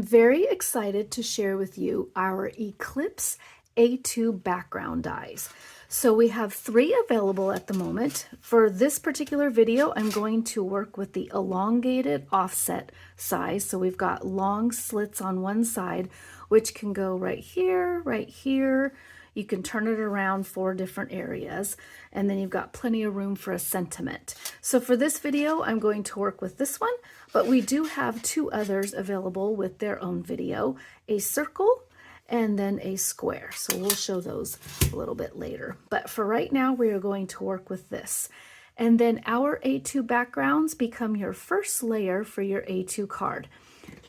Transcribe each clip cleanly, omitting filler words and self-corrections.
I'm very excited to share with you our Eclipse A2 background dies. So we have 3 available at the moment. For this particular video, I'm going to work with the elongated offset size. So we've got long slits on one side, which can go right here, right here. You can turn it around 4 different areas, and then you've got plenty of room for a sentiment. So for this video, I'm going to work with this one, but we do have 2 others available with their own video, a circle and then a square. So we'll show those a little bit later. But for right now, we are going to work with this. And then our A2 backgrounds become your first layer for your A2 card.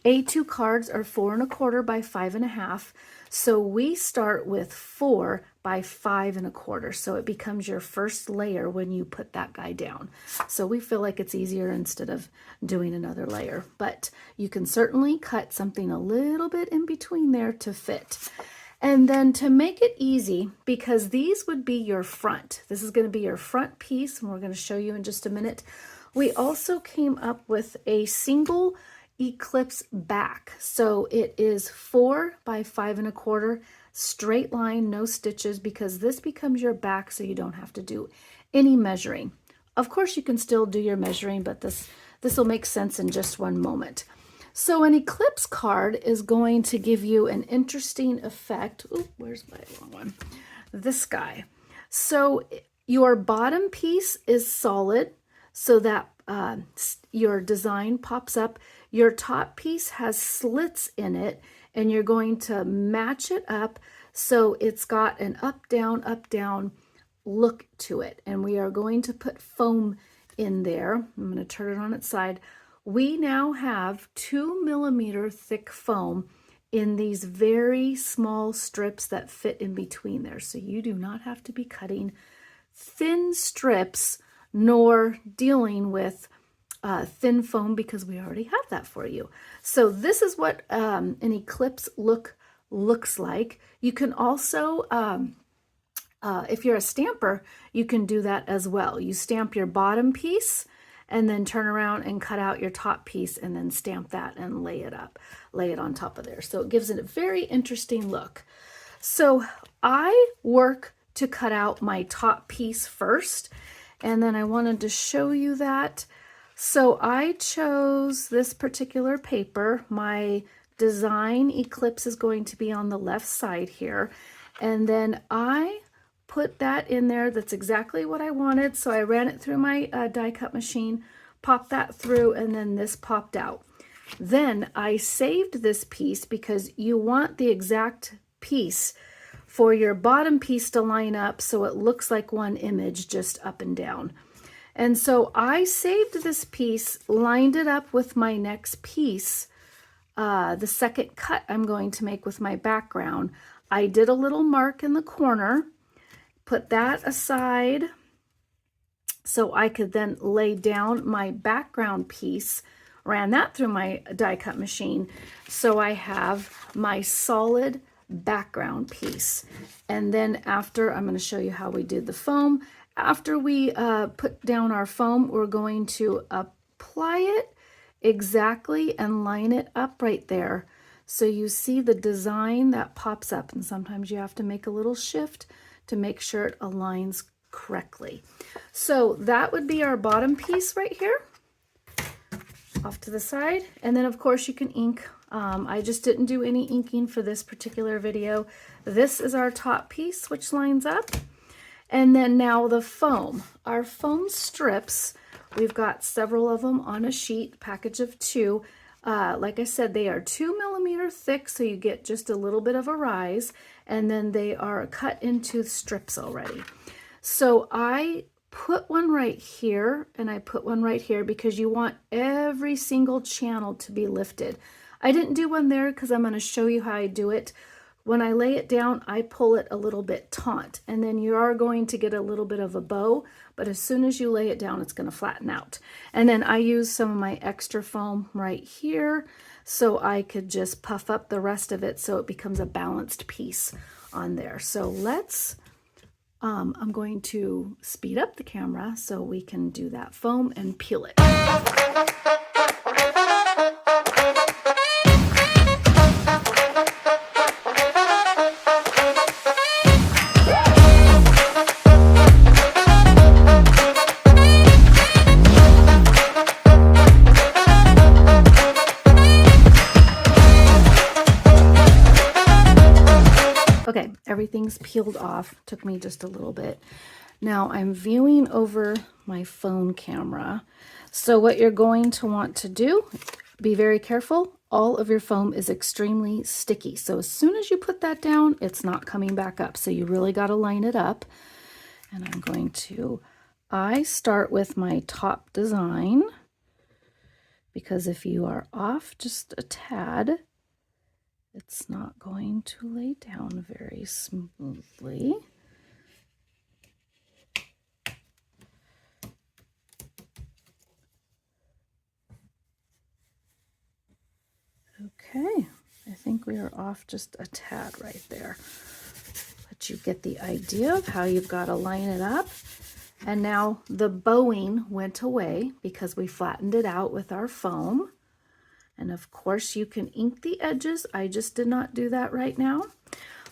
A2 cards are 4 1/4 by 5 1/2. So we start with 4 by 5 1/4. So it becomes your first layer when you put that guy down. So we feel like it's easier instead of doing another layer. But you can certainly cut something a little bit in between there to fit. And then to make it easy, because these would be your front. This is going to be your front piece, and we're going to show you in just a minute. We also came up with a single Eclipse back. So it is 4 by 5 1/4, straight line, no stitches, because this becomes your back, so you don't have to do any measuring. Of course, you can still do your measuring, but this will make sense in just one moment. So an Eclipse card is going to give you an interesting effect. Ooh, where's my long one? This guy. So your bottom piece is solid, so that your design pops up. Your top piece has slits in it, and you're going to match it up so it's got an up, down look to it. And we are going to put foam in there. I'm going to turn it on its side. We now have 2 millimeter thick foam in these very small strips that fit in between there. So you do not have to be cutting thin strips nor dealing with thin foam, because we already have that for you. So this is what an Eclipse looks like. You can also, if you're a stamper, you can do that as well. You stamp your bottom piece and then turn around and cut out your top piece and then stamp that and lay it on top of there. So it gives it a very interesting look. So I work to cut out my top piece first, and then I wanted to show you that. So I chose this particular paper. My design Eclipse is going to be on the left side here. And then I put that in there. That's exactly what I wanted. So I ran it through my die cut machine, popped that through, and then this popped out. Then I saved this piece because you want the exact piece for your bottom piece to line up so it looks like one image, just up and down. And so I saved this piece, lined it up with my next piece, the second cut I'm going to make with my background. I did a little mark in the corner, put that aside so I could then lay down my background piece, ran that through my die cut machine. So I have my solid background piece. And then after, I'm going to show you how we did the foam. After we put down our foam, we're going to apply it exactly and line it up right there. So you see the design that pops up, and sometimes you have to make a little shift to make sure it aligns correctly. So that would be our bottom piece right here, off to the side. And then of course you can ink. I just didn't do any inking for this particular video. This is our top piece, which lines up. And then now the foam. Our foam strips, we've got several of them on a sheet, package of 2. Like I said, they are 2 millimeter thick, so you get just a little bit of a rise, and then they are cut into strips already. So I put one right here, and I put one right here because you want every single channel to be lifted. I didn't do one there because I'm going to show you how I do it. When I lay it down, I pull it a little bit taut, and then you are going to get a little bit of a bow, but as soon as you lay it down, it's going to flatten out. And then I use some of my extra foam right here, so I could just puff up the rest of it so it becomes a balanced piece on there. So let's, I'm going to speed up the camera so we can do that foam and peel it. everything's peeled off. Took me just a little bit. Now I'm viewing over my phone camera. So what you're going to want to do, be very careful. All of your foam is extremely sticky. So as soon as you put that down, it's not coming back up. So you really got to line it up. And I'm going to, I start with my top design, because if you are off just a tad, it's not going to lay down very smoothly. Okay, I think we are off just a tad right there. But you get the idea of how you've got to line it up. And now the bowing went away because we flattened it out with our foam. And of course you can ink the edges. I just did not do that right now.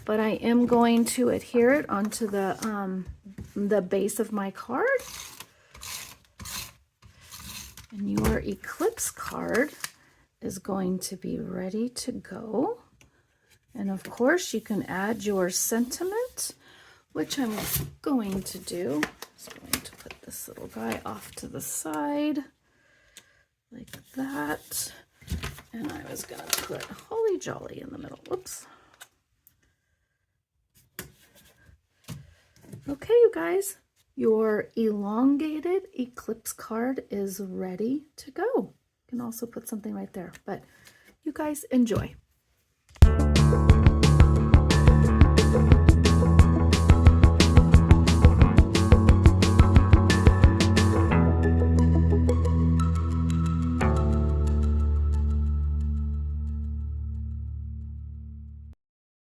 But I am going to adhere it onto the base of my card. And your Eclipse card is going to be ready to go. And of course you can add your sentiment, which I'm going to do. I'm going to put this little guy off to the side like that. And I was going to put Holly Jolly in the middle. Whoops. Okay, you guys, your elongated Eclipse card is ready to go. You can also put something right there, but you guys enjoy.